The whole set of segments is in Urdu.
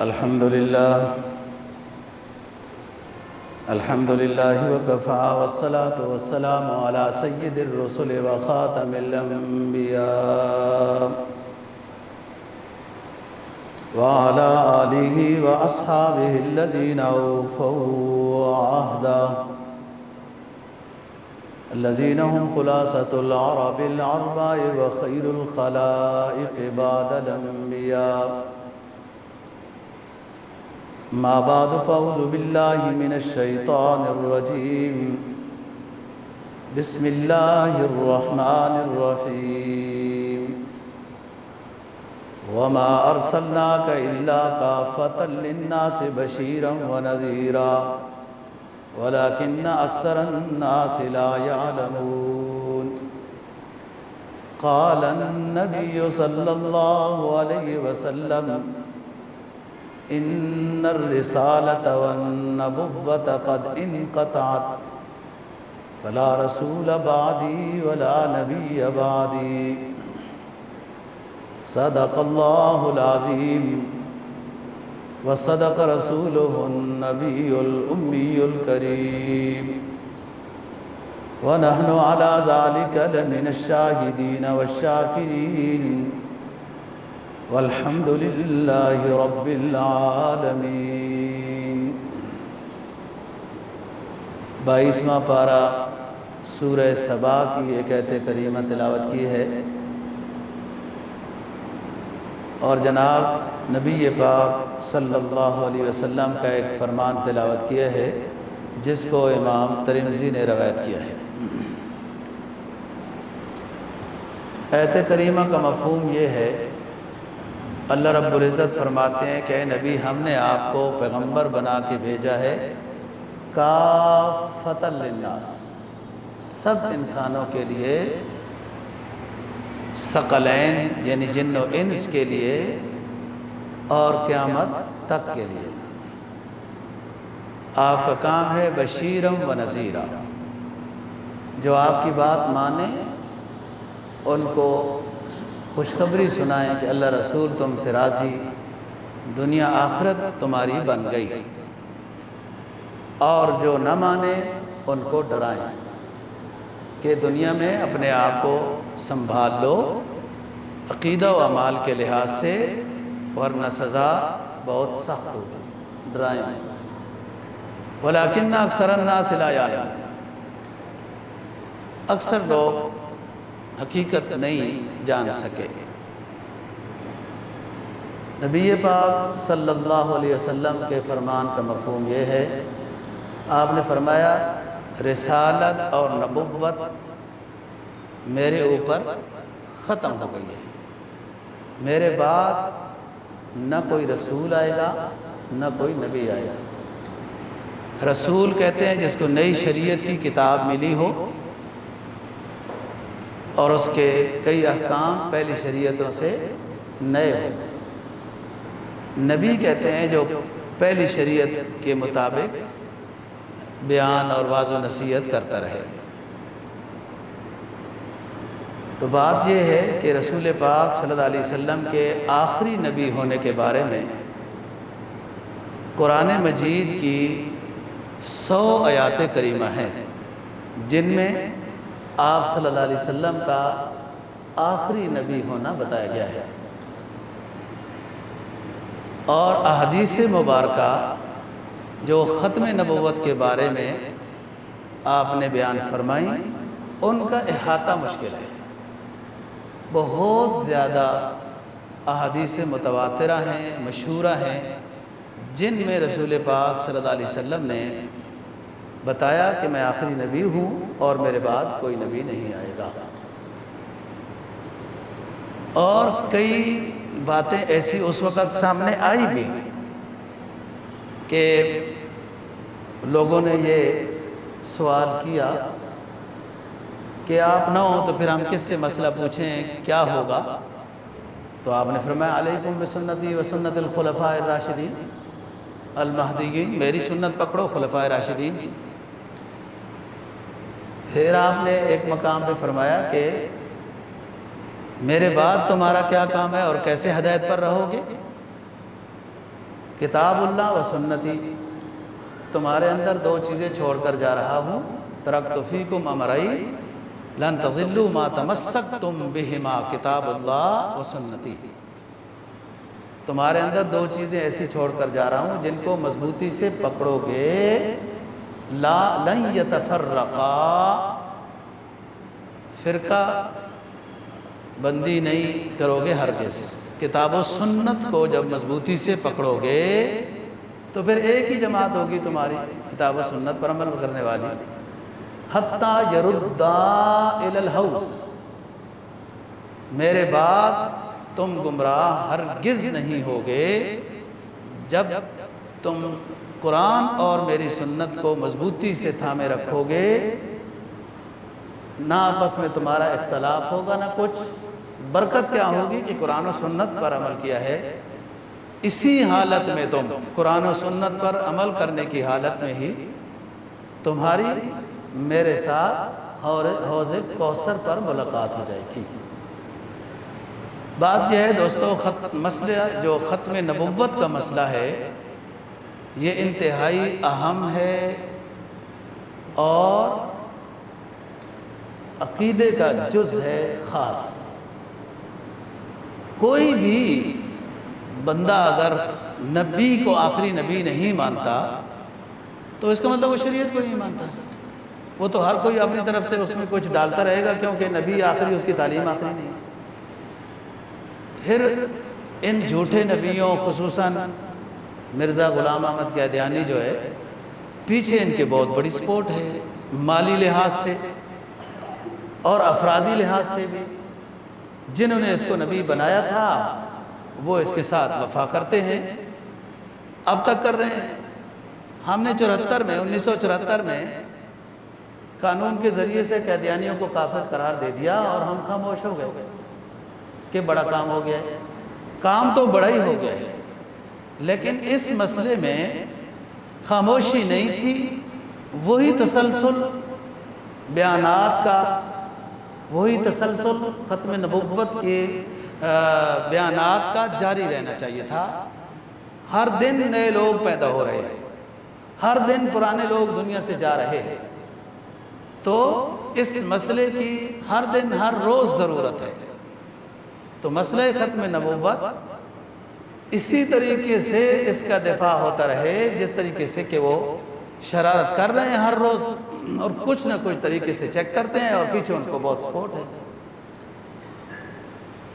الحمد للہ وکفا والصلاة والسلام علی سید الرسل وخاتم الانبیاء وعلى آلہ واصحابہ الذین اوفوا عہدا الذین هم خلاصة العرب العرباء وخیر الخلائق بعد الانبیاء ما بعد فاعوذ باللہ من الشیطان الرجیم بسم اللہ الرحمن الرحیم وما ارسلناک الا کافۃ للناس بشیرا ونذیرا ولكن اکثر الناس لا يعلمون قال النبی صلی اللہ علیہ وسلم ان الرسالة والنبوة قد انقطعت فلا رسول بعدي ولا نبي بعدي صدق الله العظيم وصدق رسوله النبي الأمي الكريم ونحن على ذلك لمن الشاهدين والشاكرين والحمد للہ رب العالمین۔ 22واں پارہ سورہ سبا کی ایک آیت کریمہ تلاوت کی ہے، اور جناب نبی پاک صلی اللہ علیہ وسلم کا ایک فرمان تلاوت کیا ہے جس کو امام ترمذی نے روایت کیا ہے۔ آیت کریمہ کا مفہوم یہ ہے، اللہ رب العزت فرماتے ہیں کہ اے نبی ہم نے آپ کو پیغمبر بنا کے بھیجا ہے کافۃ للناس، سب انسانوں کے لیے، ثقلین یعنی جن و انس کے لیے اور قیامت تک کے لیے۔ آپ کا کام ہے بشیرم و نذیرا، جو آپ کی بات مانیں ان کو خوشخبری سنائیں کہ اللہ رسول تم سے راضی، دنیا آخرت تمہاری بن گئی، اور جو نہ مانے ان کو ڈرائیں کہ دنیا میں اپنے آپ کو سنبھال لو عقیدہ و اعمال کے لحاظ سے، ورنہ سزا بہت سخت ہوگی، ڈرائیں۔ وَلَكِنَّ أَكْثَرَ النَّاسِ لَا يَعْلَمُونَ، اکثر لوگ حقیقت نہیں جان سکے۔ نبی پاک صلی اللہ علیہ وسلم کے فرمان کا مفہوم یہ ہے، آپ نے فرمایا رسالت اور نبوت میرے اوپر ختم ہو گئی ہے، میرے بعد نہ کوئی رسول آئے گا نہ کوئی نبی آئے گا۔ رسول کہتے ہیں جس کو نئی شریعت کی کتاب ملی ہو اور اس کے کئی احکام پہلی شریعتوں سے نئے ہوں۔ نبی کہتے ہیں جو پہلی شریعت کے مطابق بیان اور واعظ و نصیحت کرتا رہے۔ تو بات یہ ہے کہ رسول پاک صلی اللہ علیہ وسلم کے آخری نبی ہونے کے بارے میں قرآن مجید کی 100 آیات کریمہ ہیں جن میں آپ صلی اللہ علیہ وسلم کا آخری نبی ہونا بتایا گیا ہے، اور احادیث مبارکہ جو ختم نبوت کے بارے میں آپ نے بیان فرمائی ان کا احاطہ مشکل ہے۔ بہت زیادہ احادیث متواترہ ہیں، مشہورہ ہیں، جن میں رسول پاک صلی اللہ علیہ وسلم نے بتایا کہ میں آخری نبی ہوں اور میرے بعد کوئی نبی نہیں آئے گا۔ اور کئی باتیں ایسی اس وقت سامنے آئی بھی کہ لوگوں نے یہ سوال کیا کہ آپ نہ ہوں تو پھر ہم کس سے مسئلہ پوچھیں، کیا ہوگا؟ تو آپ نے فرمایا علیکم بسنتی و سنت الخلفاء الراشدین المہدیین، میری سنت پکڑو خلفاء راشدین۔ پھر آپ نے ایک مقام پہ فرمایا کہ میرے بعد تمہارا کیا کام ہے اور کیسے ہدایت پر رہو گے؟ کتاب اللہ و سنتی، تمہارے اندر دو چیزیں چھوڑ کر جا رہا ہوں، ترکت فیکم امرین لن تضلوا ما تمسکتم بہما، کتاب اللہ و سنتی، تمہارے اندر دو چیزیں ایسی چھوڑ کر جا رہا ہوں جن کو مضبوطی سے پکڑو گے، لن یتفرقا، فرقہ بندی نہیں کرو گے ہرگز، کتاب و سنت کو جب مضبوطی سے پکڑو گے تو پھر ایک ہی جماعت ہوگی تمہاری کتاب و سنت پر عمل کرنے والی، حتیٰ یردا الی الہوس، میرے بعد تم گمراہ ہرگز نہیں ہوگے جب تم قرآن اور میری سنت کو مضبوطی سے تھامے رکھو گے، نہ آپس میں تمہارا اختلاف ہوگا نہ کچھ، برکت کیا ہوگی کہ قرآن و سنت پر عمل کیا ہے، اسی حالت میں تم قرآن و سنت پر عمل کرنے کی حالت میں ہی تمہاری میرے ساتھ حوض کوثر پر ملاقات ہو جائے گی۔ بات یہ ہے دوستو، مسئلہ جو ختم نبوت کا مسئلہ ہے یہ انتہائی اہم ہے اور عقیدے کا جز ہے خاص۔ کوئی بھی بندہ اگر نبی کو آخری نبی نہیں مانتا تو اس کا مطلب وہ شریعت کو نہیں مانتا ہے، وہ تو ہر کوئی اپنی طرف سے اس میں کچھ ڈالتا رہے گا کیونکہ نبی آخری، اس کی تعلیم آخری نہیں ہے۔ پھر ان جھوٹے نبیوں خصوصاً مرزا غلام احمد قادیانی جو ہے، پیچھے ان کے بہت بڑی سپورٹ ہے، مالی لحاظ سے اور افرادی لحاظ سے بھی، جنہوں نے اس کو نبی بنایا تھا وہ اس کے ساتھ وفا کرتے ہیں، اب تک کر رہے ہیں۔ ہم نے 1974 میں قانون کے ذریعے سے قادیانیوں کو کافر قرار دے دیا اور ہم خاموش ہو گئے کہ بڑا کام ہو گیا ہے، کام تو بڑا ہی ہو گیا ہے، لیکن اس مسئلے میں خاموشی نہیں تھی، وہی تسلسل بیانات کا، وہی تسلسل ختم نبوت کے بیانات کا جاری رہنا چاہیے تھا۔ ہر دن نئے لوگ پیدا ہو رہے ہیں، ہر دن پرانے لوگ دنیا سے جا رہے ہیں، تو اس مسئلے کی ہر دن ہر روز ضرورت ہے۔ تو مسئلہ ختم نبوت اسی طریقے سے اس کا دفاع ہوتا رہے جس طریقے سے کہ وہ شرارت کر رہے ہیں ہر روز، اور کچھ نہ کچھ طریقے سے چیک کرتے ہیں اور پیچھے ان کو بہت سپورٹ ہے،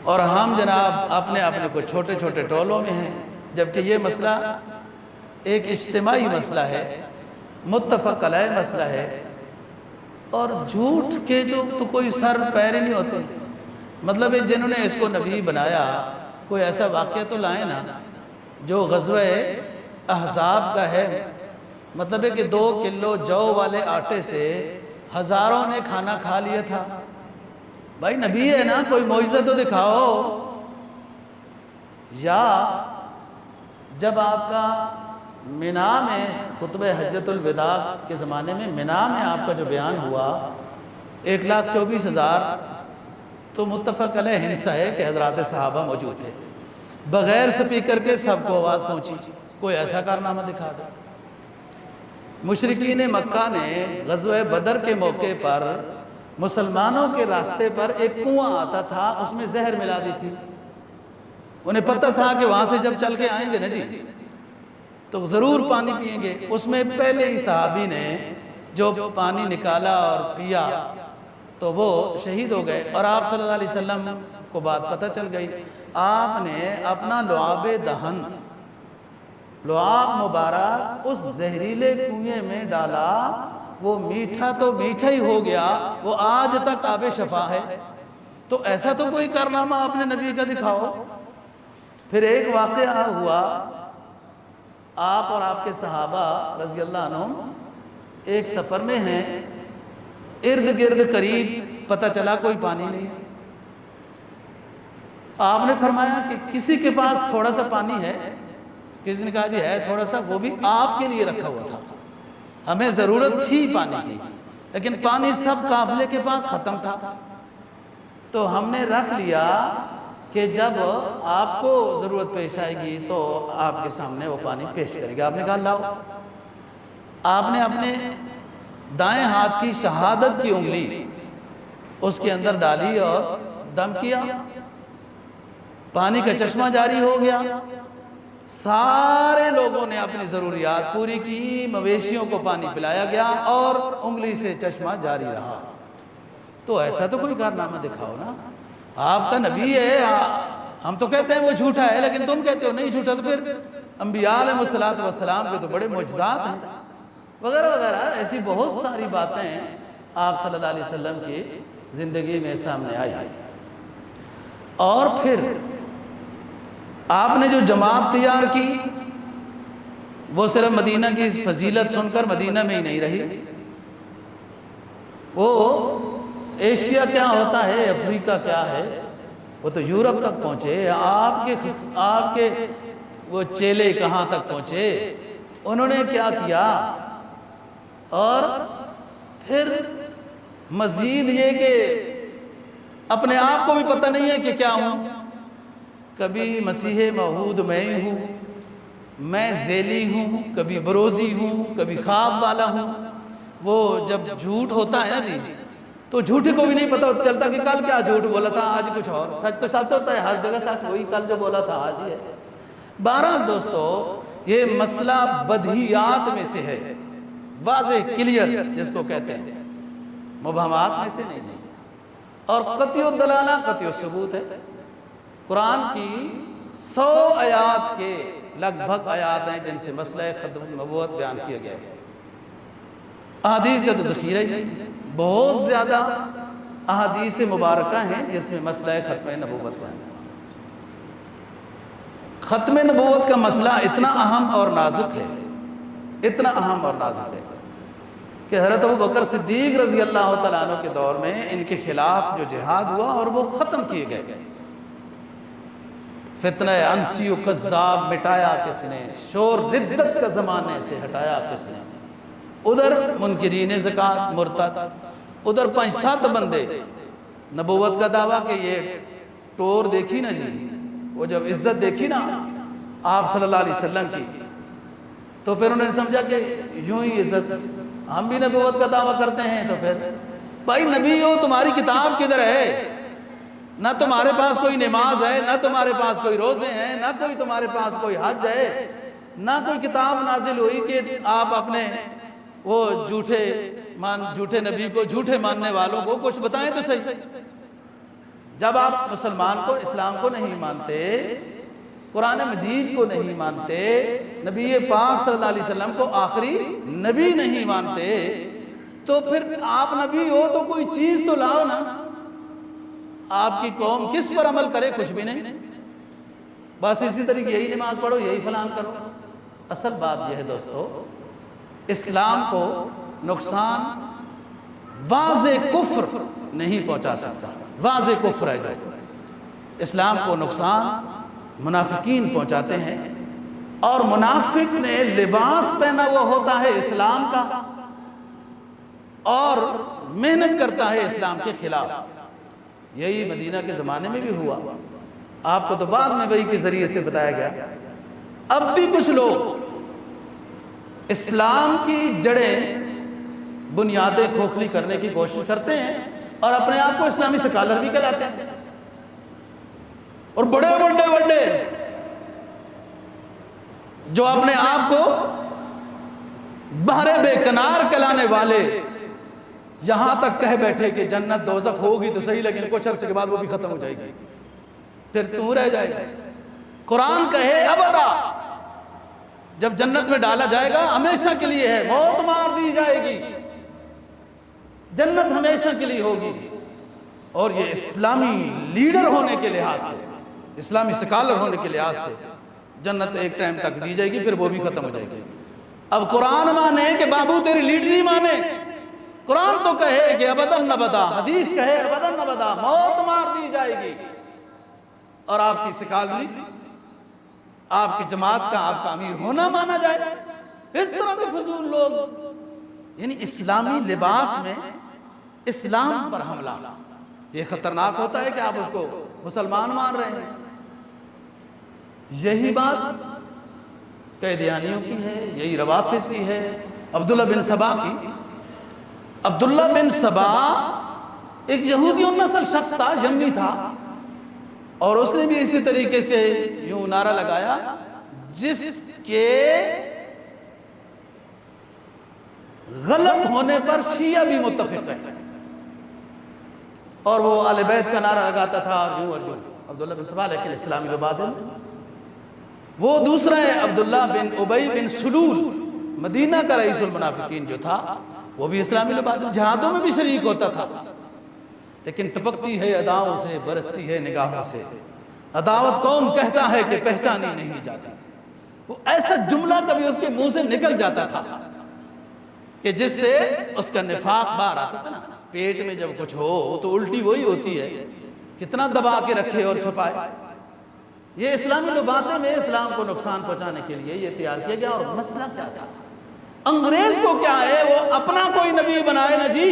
اور ہم جناب اپنے کو چھوٹے چھوٹے ٹولوں میں ہیں، جبکہ یہ مسئلہ ایک اجتماعی مسئلہ ہے، متفق علیہ مسئلہ ہے، اور جھوٹ کے تو کوئی سر پیر ہی نہیں ہوتے۔ مطلب ہے جنہوں نے اس کو نبی بنایا کوئی ایسا واقعہ تو لائیں نا جو غزوہ احزاب کا ہے، مطلب ہے کہ 2 کلو جو والے آٹے سے ہزاروں نے کھانا کھا لیا تھا۔ بھائی نبی ہے نا، کوئی معجزہ تو دکھاؤ۔ یا جب آپ کا منا میں خطبہ حجۃ الوداع کے زمانے میں منا میں آپ کا جو بیان ہوا 1,24,000، تو متفق علیہ ہنسا ہے کہ حضرات صحابہ موجود تھے، بغیر سپیکر کے سب کو آواز پہنچی، کوئی ایسا کارنامہ دکھا دو۔ مشرکین مکہ نے غزوہ بدر کے موقع پر مسلمانوں کے راستے پر ایک کنواں آتا تھا، اس میں زہر ملا دی تھی، انہیں پتہ تھا کہ وہاں سے جب چل کے آئیں گے نا جی تو ضرور پانی پئیں گے۔ اس میں پہلے ہی صحابی نے جو پانی نکالا اور پیا تو وہ شہید ہو گئے، اور آپ صلی اللہ علیہ وسلم کو بات پتہ چل گئی۔ آپ نے اپنا لعاب دہن، لعاب مبارک اس زہریلے کنویں میں ڈالا، وہ میٹھا تو میٹھا ہی ہو گیا، وہ آج تک آب شفا ہے۔ تو ایسا تو کوئی کارنامہ آپ نے نبی کا دکھاؤ۔ پھر ایک واقعہ ہوا، آپ اور آپ کے صحابہ رضی اللہ عنہم ایک سفر میں ہیں، ارد گرد قریب پتہ چلا کوئی پانی نہیں ہے۔ آپ نے فرمایا کہ کسی کے پاس تھوڑا سا پانی ہے؟ کسی نے کہا جی ہے تھوڑا سا، وہ بھی آپ کے لیے رکھا ہوا تھا، ہمیں ضرورت تھی پانی کی، لیکن پانی سب قافلے کے پاس ختم تھا، تو ہم نے رکھ لیا کہ کہ جب آپ کو ضرورت پیش آئے گی تو آپ کے سامنے وہ پانی پیش کرے گا۔ آپ نے کہا لاؤ۔ آپ نے اپنے دائیں ہاتھ کی شہادت کی انگلی اس کے اندر ڈالی اور دم کیا، پانی کا چشمہ جاری ہو گیا، سارے لوگوں نے اپنی ضروریات پوری کی، مویشیوں کو پانی پلایا گیا اور انگلی سے چشمہ جاری رہا۔ تو ایسا تو کوئی کارنامہ دکھاؤ نا، آپ کا نبی ہے، ہم تو کہتے ہیں وہ جھوٹا ہے لیکن تم کہتے ہو نہیں جھوٹا، تو پھر انبیاء علیہ السلام کے تو بڑے معجزات ہیں وغیرہ وغیرہ، ایسی بہت ساری باتیں آپ صلی اللہ علیہ وسلم کی زندگی میں سامنے آئی ہیں۔ اور پھر آپ نے جو جماعت تیار کی وہ صرف مدینہ کی فضیلت سن کر مدینہ میں ہی نہیں رہی، وہ ایشیا کیا ہوتا ہے، افریقہ کیا ہے، وہ تو یورپ تک پہنچے۔ آپ کے وہ چیلے کہاں تک پہنچے، انہوں نے کیا کیا، اور پھر مزید یہ کہ اپنے آپ کو بھی پتہ نہیں ہے کہ کیا ہوں، کبھی مسیح موعود میں ہی ہوں، میں ذیلی ہوں، کبھی بروزی ہوں، کبھی خواب والا ہوں۔ وہ جب جھوٹ ہوتا ہے نا جی، تو جھوٹے کو بھی نہیں پتہ چلتا کہ کل کیا جھوٹ بولا تھا، آج کچھ اور۔ سچ تو سچ ہوتا ہے، ہر جگہ سچ، وہی کل جو بولا تھا آج ہی ہے۔ بہرحال دوستو، یہ مسئلہ بدیہیات میں سے ہے، واضح کلیئر جس کو کہتے ہیں، مبہمات میں سے نہیں، اور قطعی الدلالہ قطعی الثبوت ہے۔ قرآن کی 100 آیات کے لگ بھگ آیات ہیں جن سے مسئلہ ختم نبوت بیان کیا گیا ہے۔ احادیث کا تو ذخیرہ ہی بہت زیادہ احادیث مبارکہ ہیں جس میں مسئلہ ختم نبوت بیان ہے۔ ختم نبوت کا مسئلہ اتنا اہم اور نازک ہے، اتنا اہم اور نازک ہے کہ حضرت ابوبکر صدیق رضی اللہ تعالیٰ عنہ کے دور میں ان کے خلاف جو جہاد ہوا اور وہ ختم کیے گئے۔ فتنہ انسی و کذاب مٹایا کس نے، شور ردت کا زمانے سے ہٹایا کس نے۔ ادھر منکرین زکوٰۃ مرتد، ادھر 5-7 بندے نبوت کا دعویٰ کہ یہ ٹور دیکھی نا جی، وہ جب عزت دیکھی نا آپ صلی اللہ علیہ وسلم کی، تو پھر انہوں نے سمجھا کہ یوں ہی عزت، ہم بھی نبوت کا دعویٰ کرتے ہیں، تو پھر بھائی نبی ہو، تمہاری کتاب کدھر ہے؟ نہ تمہارے پاس کوئی نماز ہے، نہ تمہارے پاس کوئی روزے ہیں، نہ کوئی تمہارے پاس کوئی حج ہے، نہ کوئی کتاب نازل ہوئی کہ آپ اپنے وہ جھوٹے نبی کو، جھوٹے ماننے والوں کو کچھ بتائیں تو صحیح۔ جب آپ مسلمان کو، اسلام کو نہیں مانتے، قرآن مجید کو نہیں مانتے، نبی پاک صلی اللہ علیہ وسلم کو آخری نبی نہیں مانتے، تو پھر آپ نبی ہو تو کوئی چیز تو لاؤ نا۔ آپ کی قوم کس پر عمل کرے؟ کچھ بھی نہیں، بس اسی طریقے یہی نماز پڑھو، یہی فلان کرو۔ اصل بات یہ ہے دوستو، اسلام کو نقصان واضح کفر نہیں پہنچا سکتا، واضح کفر ہے جو اسلام کو نقصان منافقین پہنچاتے ہیں، اور منافق نے لباس پہنا ہوا ہوتا ہے اسلام کا اور محنت کرتا ہے اسلام کے خلاف۔ یہی مدینہ کے زمانے میں بھی ہوا، آپ کو تو بعد میں وحی کے ذریعے سے بتایا گیا۔ اب بھی کچھ لوگ اسلام کی جڑیں، بنیادیں کھوکھلی کرنے کی کوشش کرتے ہیں اور اپنے آپ کو اسلامی سکالر بھی کہلاتے ہیں، اور بڑے بڑے جو اپنے آپ کو بحر بے کنار کہلانے والے یہاں تک کہہ بیٹھے کہ جنت دوزخ ہوگی تو صحیح لیکن کچھ عرصے کے بعد وہ بھی ختم ہو جائے گی، پھر تو رہ جائے گا۔ قرآن کہے ابدا، جب جنت میں ڈالا جائے گا ہمیشہ کے لیے ہے، موت مار دی جائے گی، جنت ہمیشہ کے لیے ہوگی۔ اور یہ اسلامی لیڈر ہونے کے لحاظ سے، اسلامی سکالر ہونے کے لحاظ سے جنت ایک ٹائم تک دی جائے گی، پھر وہ بھی ختم ہو جائے گی۔ اب قرآن مانے کہ بابو تیری لیڈری مانے، قرآن تو کہے کہ ابداً ابدا، حدیث کہے ابداً ابدا موت مار دی جائے گی، اور آپ کی سکالری، آپ کی جماعت کا، آپ کا امیر ہونا مانا جائے۔ اس طرح کے فضول لوگ، یعنی اسلامی لباس میں اسلام پر حملہ، یہ خطرناک ہوتا ہے کہ آپ اس کو مسلمان مان رہے ہیں۔ یہی بات قیدیانیوں کی ہے، یہی روافظ کی ہے، عبداللہ بن سبا کی۔ عبداللہ بن سبا ایک یہودی النسل شخص تھا، یمنی تھا، اور اس نے بھی اسی طریقے سے یوں نعرہ لگایا جس کے غلط ہونے پر شیعہ بھی متفق ہیں، اور وہ اہل بیت کا نعرہ لگاتا تھا یوں اور یوں، عبداللہ بن سبا، لیکن اسلامی مبادل۔ وہ دوسرا ہے عبداللہ بن ابی بن سلول، مدینہ کا رئیس المنافقین جو تھا، وہ بھی اسلامی مبادل، جہادوں میں بھی شریک ہوتا تھا، لیکن ٹپکتی ہے اداؤں سے، برستی ہے نگاہوں سے، عداوت کون کہتا ہے کہ پہچانی نہیں جاتی۔ وہ ایسا جملہ کبھی اس کے منہ سے نکل جاتا تھا کہ جس سے اس کا نفاق باہر آتا تھا نا۔ پیٹ میں جب کچھ ہو تو الٹی وہی ہوتی ہے، کتنا دبا کے رکھے اور چھپائے۔ یہ اسلامی لبادے میں اسلام کو نقصان پہنچانے کے لیے یہ تیار کیا گیا، اور مسئلہ کیا تھا؟ انگریز کو کیا ہے، وہ اپنا کوئی نبی بنائے نا جی،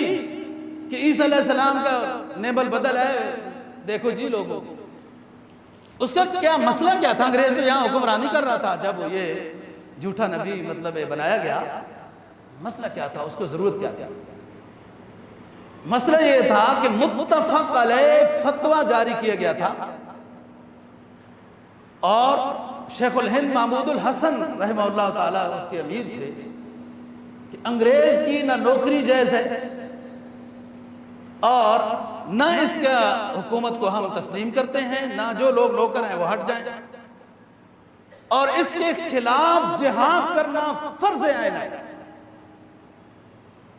کہ عیسیٰ علیہ السلام کا نعم البدل ہے، دیکھو جی لوگوں، اس کا کیا مسئلہ کیا تھا؟ انگریز تو یہاں حکمرانی کر رہا تھا جب یہ جھوٹا نبی مطلب بنایا گیا، مسئلہ کیا تھا؟ اس کو ضرورت کیا تھی؟ مسئلہ یہ تھا کہ متفق علیہ فتویٰ جاری کیا گیا تھا، اور شیخ الہند محمود الحسن رحمہ اللہ تعالیٰ اس کے امیر تھے، کہ انگریز کی نہ نوکری جائز ہے اور نہ اس کا حکومت کو ہم تسلیم کرتے ہیں، نہ جو لوگ نوکر ہیں وہ ہٹ جائیں، اور اس کے خلاف جہاد کرنا فرض عین ہے۔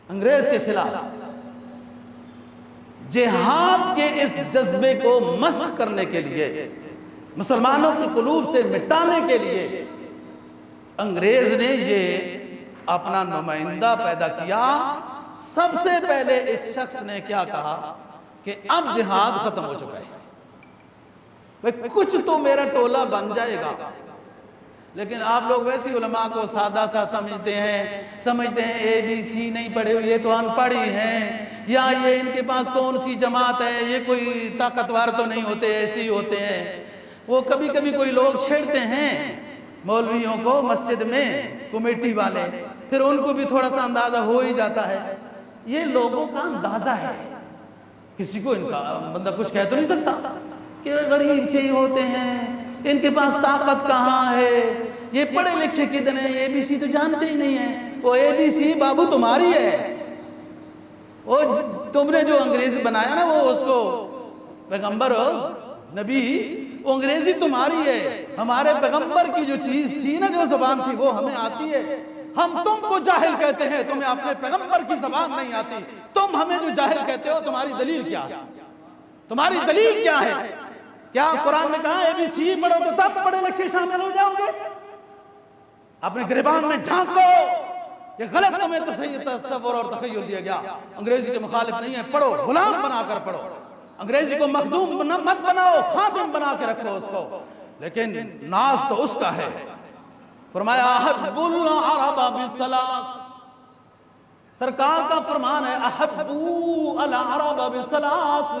انگریز کے خلاف جہاد کے اس جذبے کو مسخ کرنے کے لیے، مسلمانوں کے قلوب سے مٹانے کے لیے، انگریز نے یہ اپنا نمائندہ پیدا کیا۔ سب سے پہلے اس شخص نے کیا کہا کہ اب جہاد ختم ہو چکا ہے، کچھ تو میرا ٹولہ بن جائے گا۔ لیکن آپ لوگ ویسی علماء کو سادہ سا سمجھتے ہیں اے بی سی نہیں پڑھے ہوئے، یہ تو ان پڑھی ہیں، یا یہ ان کے پاس کون سی جماعت ہے، یہ کوئی طاقتور تو نہیں ہوتے، ایسے ہی ہوتے ہیں۔ وہ کبھی کبھی کوئی لوگ چھیڑتے ہیں مولویوں کو مسجد میں، کمیٹی والے، پھر ان کو بھی تھوڑا سا اندازہ ہو ہی جاتا ہے۔ یہ لوگوں کا اندازہ ہے، کسی کو ان کا بندہ کچھ کہہ تو نہیں سکتا کہ غریب سے ہی ہوتے ہیں، ان کے پاس طاقت کہاں ہے، یہ پڑھے لکھے کتنے ہیں، اے بی سی تو جانتے ہی نہیں ہیں۔ وہ اے بی سی بابو تمہاری ہے، وہ تم نے جو انگریزی بنایا نا، وہ اس کو پیغمبر ہو نبی، وہ انگریزی تمہاری ہے۔ ہمارے پیغمبر کی جو چیز تھی نا، جو زبان تھی، وہ ہمیں آتی ہے۔ ہم تم کو جاہل کہتے ہیں، تمہیں اپنے پیغمبر کی زبان نہیں آتی، تم ہمیں جو جاہل کہتے ہو، تمہاری دلیل کیا ہے؟ تمہاری دلیل کیا ہے؟ کیا قرآن نے کہا اے بی سی پڑھو تو تب پڑھے لکھے شامل ہو جاؤ گے؟ اپنے گریبان میں جھانکو، یہ غلط تمہیں تصور اور تخیل دیا گیا۔ انگریزی کے مخالف نہیں ہے، پڑھو، غلام بنا کر پڑھو، انگریزی کو مخدوم مت بناؤ، خادم بنا کے رکھو اس کو، لیکن ناز تو اس کا ہے۔ فرمایا احب العرب بالثلاث، سرکار کا فرمان ہے احبو العرب بالثلاث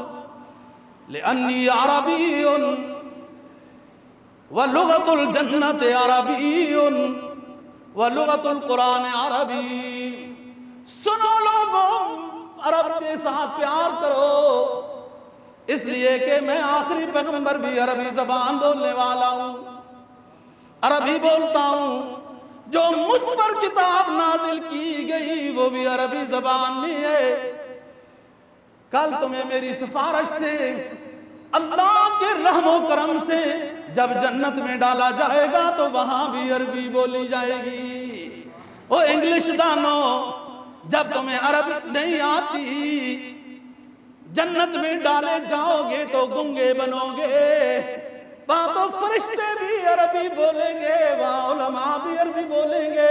لأنی عربی ولغت الجنت عربی ولغت القرآن عربی۔ سنو لوگوں، عرب کے ساتھ پیار کرو، اس لیے کہ میں آخری پیغمبر بھی عربی زبان بولنے والا ہوں، عربی بولتا ہوں، جو مجھ پر کتاب نازل کی گئی وہ بھی عربی زبان میں ہے۔ کل تمہیں میری سفارش سے، اللہ کے رحم و کرم سے جب جنت میں ڈالا جائے گا تو وہاں بھی عربی بولی جائے گی۔ او انگلش دانو، جب تمہیں عربی نہیں آتی، جنت میں ڈالے جاؤ گے تو گنگے بنو گے۔ وہاں تو فرشتے بھی عربی بولیں گے، وہاں علماء بھی عربی بولیں گے،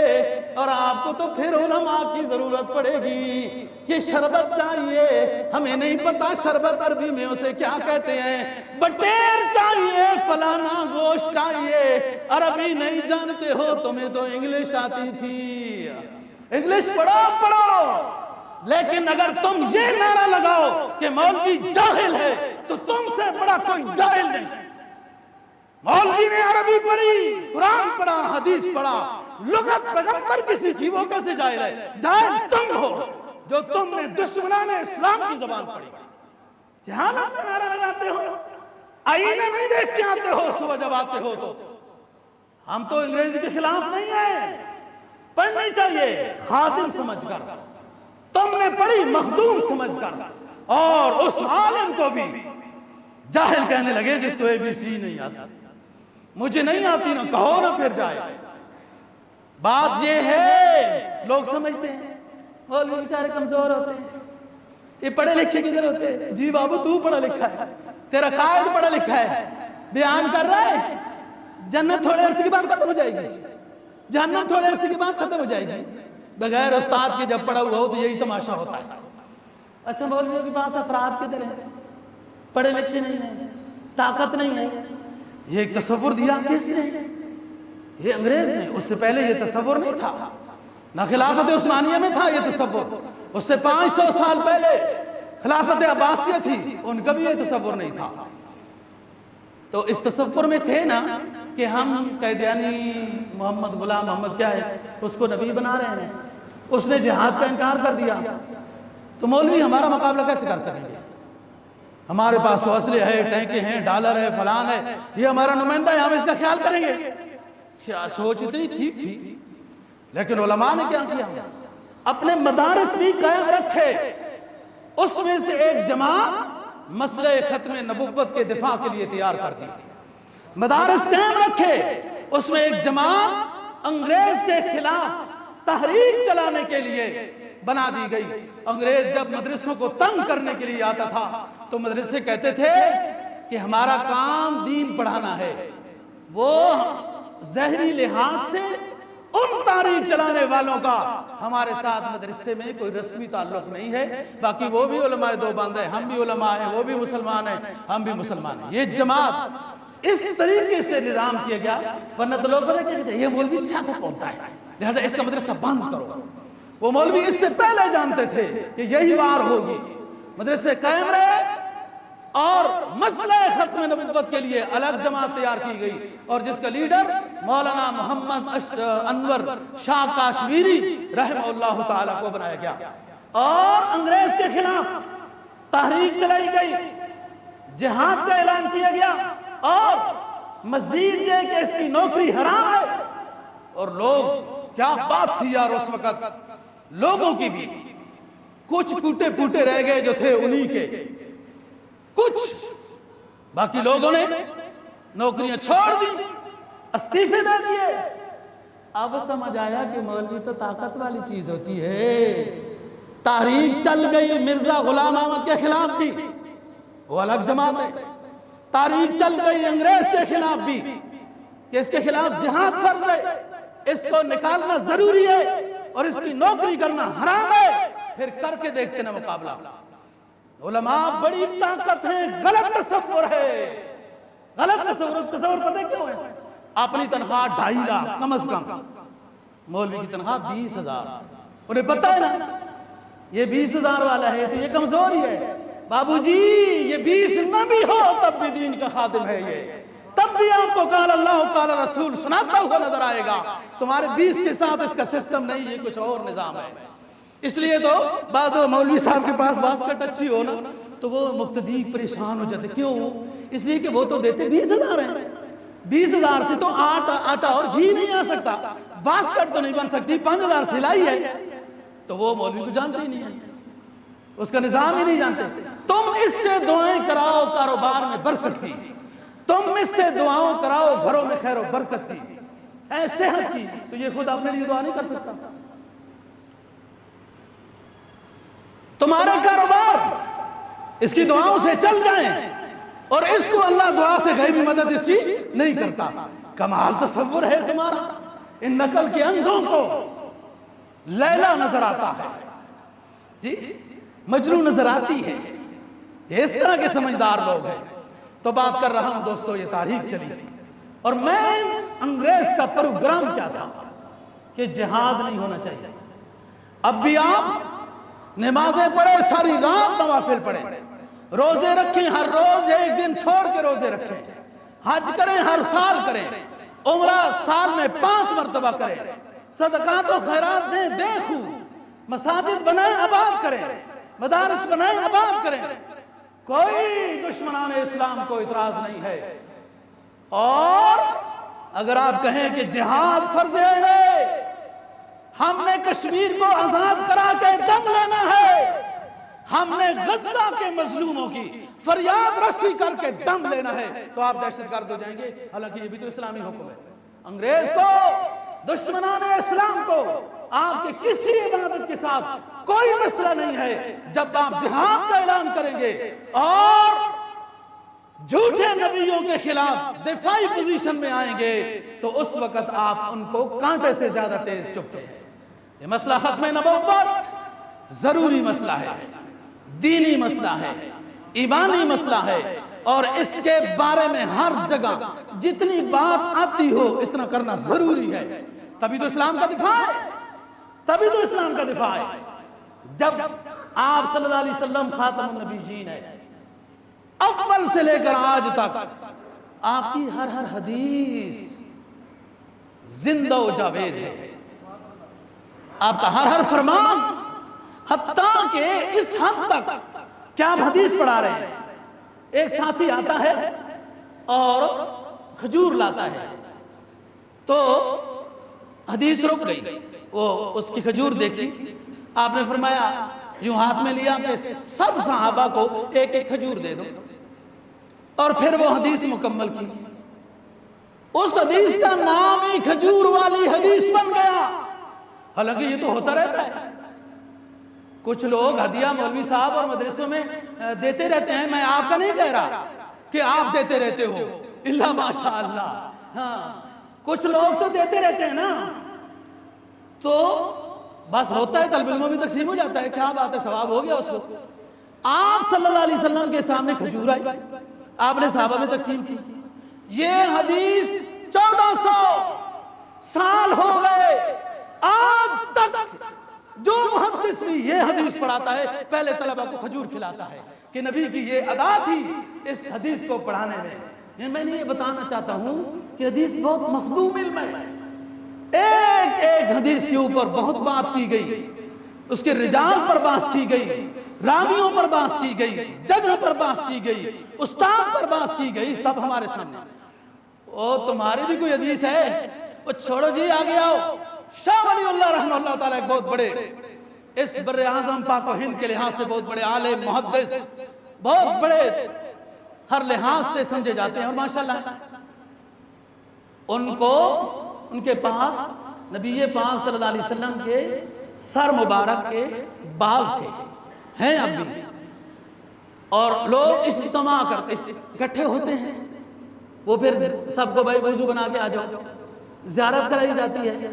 اور آپ کو تو پھر علماء کی ضرورت پڑے گی۔ یہ شربت چاہیے، ہمیں نہیں پتا شربت عربی میں اسے کیا کہتے ہیں، بٹیر چاہیے، فلانا گوشت چاہیے، عربی نہیں جانتے ہو، تمہیں تو انگلش آتی تھی، انگلش پڑھو۔ لیکن اگر تم یہ نعرہ لگاؤ کہ مولوی جاہل ہے، تو تم سے بڑا کوئی جاہل نہیں۔ مولوی نے عربی پڑھی، قرآن پڑھا، حدیث پڑھا، لغت پیغمبر کی سیکھی، وہ کیسے جاہل ہے؟ جاہل تم ہو جو تم نے دشمنان اسلام کی زبان پڑھی، جہالت کا نعرہ لگاتے ہو، آئینہ نہیں دیکھ کے آتے ہو صبح جب آتے ہو تو۔ ہم تو انگریزی کے خلاف نہیں ہیں، پڑھنی چاہیے خادم سمجھ کر، تم نے پڑھی مخدوم سمجھ کر، اور اس عالم کو بھی جاہل کہنے لگے جس کو ABC نہیں آتا۔ مجھے نہیں آتی نہ کہو نہ پھر جائے۔ بات یہ ہے، لوگ سمجھتے ہیں مولوی بیچارے کمزور ہوتے ہیں، یہ پڑھے لکھے کدھر ہوتے ہیں؟ جی بابو تو پڑھا لکھا ہے، تیرا قائد پڑھا لکھا ہے، بیان کر رہا ہے جنت تھوڑے عرصے کے بعد ختم ہو جائے گی، جہنم تھوڑے عرصے کے بعد ختم ہو جائے گی۔ بغیر استاد کے جب پڑھا ہوا ہو تو یہی تماشا ہوتا ہے۔ اچھا مولویوں کے پاس افراد کدھر ہیں؟ پڑھے لکھے نہیں ہیں، طاقت نہیں ہے۔ یہ ایک تصور دیا کس نے؟ یہ انگریز نے۔ اس سے پہلے یہ تصور نہیں تھا، نہ خلافت عثمانیہ میں تھا یہ تصور، اس سے 500 سال پہلے خلافت عباسیہ تھی، ان کا بھی یہ تصور نہیں تھا۔ تو اس تصور میں تھے نا کہ ہم قیدیانی محمد غلام محمد کیا ہے اس کو نبی بنا رہے ہیں، اس نے جہاد کا انکار کر دیا، تو مولوی ہمارا مقابلہ کیسے کر سکیں گے؟ ہمارے پاس تو اسلحے ہے، ٹینکیں ہیں، ڈالر ہے، فلان ہے، یہ ہمارا نمائندہ ہے، ہم اس کا خیال کریں گے۔ کیا سوچ اتنی ٹھیک تھی، لیکن علماء نے کیا کیا؟ اپنے مدارس بھی قائم رکھے، اس میں سے ایک جماعت مسئلہ ختم نبوت کے دفاع کے لیے تیار کر دی، مدارس قائم رکھے، اس میں ایک جماعت انگریز کے خلاف تحریک چلانے کے لیے بنا دی گئی۔ انگریز جب مدرسوں کو تنگ کرنے کے لیے آتا تھا تو مدرسے کہتے تھے کہ ہمارا کام دین پڑھانا ہے، وہ ظاہری لحاظ سے ان تحریک چلانے والوں کا ہمارے ساتھ مدرسے میں کوئی رسمی تعلق نہیں ہے، باقی وہ بھی علماء دیوبند ہیں، ہم بھی علماء ہیں، وہ بھی مسلمان ہیں، ہم بھی مسلمان ہیں۔ یہ جماعت اس طریقے سے نظام کیا گیا، ورنہ تو لوگ پتہ کیا کہتے ہیں، یہ مولوی سیاست بولتا ہے لہذا اس کا مدرسہ بند کرو۔ وہ مولوی اس سے پہلے جانتے تھے کہ یہی وار ہوگی، مدرسے قائم رہے اور مسئلہ ختم نبوت کے لیے الگ جماعت تیار کی گئی، اور جس کا لیڈر مولانا محمد انور شاہ کاشمیری رحمہ اللہ تعالیٰ کو بنایا گیا، اور انگریز کے خلاف تحریک چلائی گئی، جہاد کا اعلان کیا گیا، اور مزید یہ کہ اس کی نوکری حرام ہے۔ اور لوگ، کیا بات تھی یار اس وقت، لوگوں کی بھی کچھ ٹوٹے پھوٹے رہ گئے جو تھے انہی کے، کچھ باقی لوگوں نے نوکریاں چھوڑ دی، استعفے دے دیے۔ اب سمجھ آیا کہ مولوی تو طاقت والی چیز ہوتی ہے۔ تحریک چل گئی مرزا غلام احمد کے خلاف بھی، وہ الگ جماعت ہے۔ تحریک چل گئی انگریز کے خلاف بھی کہ اس کے خلاف جہاد فرض ہے، اس کو نکالنا ضروری ہے اور اس کی نوکری کرنا حرام ہے، پھر کر کے دیکھتے نا مقابلہ۔ علماء بڑی طاقت ہیں، غلط تصور ہے، غلط تصور پتہ کیوں ہے؟ اپنی تنخواہ 2.5 لاکھ کم از کم، مولوی کی تنخواہ 20,000، انہیں پتہ ہے نا یہ 20,000 والا ہے تو یہ کمزور ہی ہے۔ بابو جی یہ 20 نہ بھی ہو تب بھی دین کا خادم ہے، یہ تب بھی آپ کو قال اللہ قال رسول سناتا ہوا نظر آئے گا۔ تمہارے 20 کے ساتھ اس کا سسٹم نہیں، یہ کچھ اور نظام ہے۔ اس لیے تو بعد مولوی صاحب کے پاس واسکٹ اچھی ہو نا تو وہ مقتدی پریشان ہو جاتے، کیوں؟ اس لیے کہ وہ تو دیتے 20,000 ہیں، 20,000 سے تو آٹا اور گھی نہیں آ سکتا، واسکٹ تو نہیں بن سکتی، 5,000 سلائی ہے، تو وہ مولوی کو جانتے ہی نہیں ہیں، اس کا نظام ہی نہیں جانتے۔ تم اس سے دعائیں کراؤ کاروبار میں برکت کی، تم اس سے دعاؤں کراؤ گھروں میں خیر و برکت کی، اے صحت کی، تو یہ خود اپنے لیے دعا نہیں کر سکتا۔ تمہارے کاروبار اس کی دعاؤں سے چل جائیں اور اس کو اللہ دعا سے غیبی مدد اس کی نہیں کرتا۔ کمال تصور ہے تمہارا۔ ان نقل کے اندھوں کو لیلا نظر آتا ہے، جی مجنوں نظر آتی ہے، یہ اس طرح کے سمجھدار لوگ ہیں۔ تو بات کر رہا ہوں دوستو، یہ تاریخ چلی اور میں انگریز کا پروگرام کیا تھا کہ جہاد نہیں ہونا چاہیے۔ اب بھی آپ نمازیں پڑھیں، ساری رات نوافل پڑھیں، روزے رکھیں، ہر روز ایک دن چھوڑ کے روزے رکھیں، حج کریں، ہر سال کریں، عمرہ سال میں 5 مرتبہ کریں، صدقات و خیرات دیں، دیکھو مساجد بنائیں، آباد کریں، مدارس بنائیں، آباد کریں، کوئی دشمنان اسلام کو اعتراض نہیں ہے۔ اور اگر آپ کہیں کہ جہاد فرض ہے، ہم نے کشمیر کو آزاد کرا کے دم لینا ہے، ہم نے غزہ کے مظلوموں کی فریاد رسی کر کے دم لینا ہے، تو آپ دہشت گرد ہو جائیں گے، حالانکہ یہ بھی تو اسلامی حکم ہے۔ انگریز کو، دشمنان اسلام کو آپ کے کسی عبادت کے ساتھ کوئی مسئلہ نہیں ہے۔ جب آپ جہاد کا اعلان کریں گے اور جھوٹے نبیوں کے خلاف دفاعی پوزیشن میں آئیں گے، تو اس وقت آپ ان کو کانٹے سے زیادہ تیز چبھتے ہیں۔ یہ مسئلہ ختم نبوت ضروری مسئلہ ہے، دینی مسئلہ ہے، ایمانی مسئلہ ہے، اور اس کے بارے میں ہر جگہ جتنی بات آتی ہو اتنا کرنا ضروری ہے۔ تبھی تو اسلام کا دفاع ہے، تبھی تو اسلام کا دفاع ہے۔ جب آپ صلی اللہ علیہ وسلم خاتم النبیین ہے، اول سے لے کر آج تک آپ کی ہر حدیث زندہ و جاوید ہے، آپ کا ہر فرمان، حتیٰ کہ اس حد تک کیا آپ حدیث پڑھا رہے ہیں، ایک ساتھی آتا ہے اور کھجور لاتا ہے، تو حدیث رک گئی، وہ اس کی کھجور دیکھی، آپ نے فرمایا یوں ہاتھ میں لیا کہ سب صحابہ کو ایک ایک کھجور دے دو، اور پھر وہ حدیث مکمل کی۔ اس حدیث کا نام ہی کھجور والی حدیث بن گیا، حالانکہ یہ تو ہوتا رہتا ہے۔ کچھ لوگ ہدیہ مولوی صاحب اور مدرسوں میں دیتے رہتے ہیں، میں آپ کا نہیں کہہ رہا کہ آپ دیتے رہتے ہو، اللہ ماشاءاللہ، ہاں کچھ لوگ تو دیتے رہتے ہیں نا، تو بس ہوتا ہے، طلب علموں بھی تقسیم ہو جاتا ہے، کیا بات ہے، ثواب ہو گیا اس کو۔ آپ صلی اللہ علیہ وسلم کے سامنے کھجور آئی، آپ نے صحابہ میں تقسیم کی، یہ حدیث 1400 سال ہو گئے، آج تک جو محدث بھی یہ حدیث پڑھاتا ہے پہلے طلبہ کو کھجور کھلاتا ہے، کہ نبی کی یہ ادا تھی اس حدیث کو پڑھانے میں۔ میں نے یہ بتانا چاہتا ہوں کہ حدیث بہت مخدوم علم ہے، ایک ایک حدیث کے اوپر بہت بات کی گئی، اس کے رجال پر بحث کی گئی، راویوں پر بحث کی گئی، جگہ پر بحث کی گئی، استاد پر بحث کی گئی، تب ہمارے سامنے او تمہاری بھی کوئی حدیث ہے، وہ چھوڑو جی آگے آؤ۔ شاہ ولی اللہ رحمہ اللہ تعالیٰ ایک بہت بڑے، اس بر اعظم پاک و ہند کے لحاظ سے بہت بڑے عالم، محدث، بہت بڑے ہر لحاظ سے سمجھے جاتے ہیں، اور ماشاءاللہ ان کو، ان کے پاس نبی پاک صلی اللہ علیہ وسلم کے سر مبارک کے بال تھے، ہیں اب بھی، اور لوگ اجتماع کرتے، اکٹھے ہوتے ہیں، وہ پھر سب کو بھائی وضو بنا کے آ جاؤ، زیارت کرائی جاتی ہے،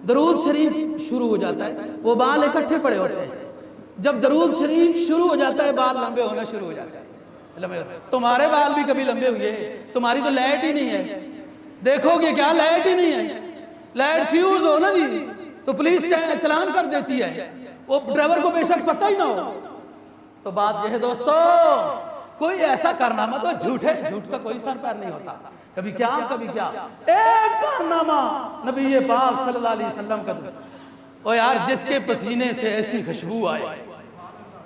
درود شریف شروع ہو جاتا ہے، وہ بال اکٹھے پڑے ہوتے ہیں، جب درود شریف شروع ہو جاتا ہے بال لمبے ہونا شروع ہو جاتا ہے۔ تمہارے بال بھی کبھی لمبے ہوئے، تمہاری تو لائٹ ہی نہیں ہے، دیکھو گے کیا لائٹ ہی نہیں ہے، لائٹ فیوز ہو نا جی تو پولیس چلان کر دیتی ہے، وہ ڈرائیور کو بے شک پتہ ہی نہ ہو۔ تو بات یہ ہے دوستو، کوئی ایسا کارنامہ تو جھوٹ ہے، جھوٹ کا کوئی سر پیر نہیں ہوتا، کبھی کیا کبھی کیا، ایک کارنامہ نبی پاک صلی اللہ علیہ وسلم کا، او یار جس کے پسینے سے ایسی خوشبو آئے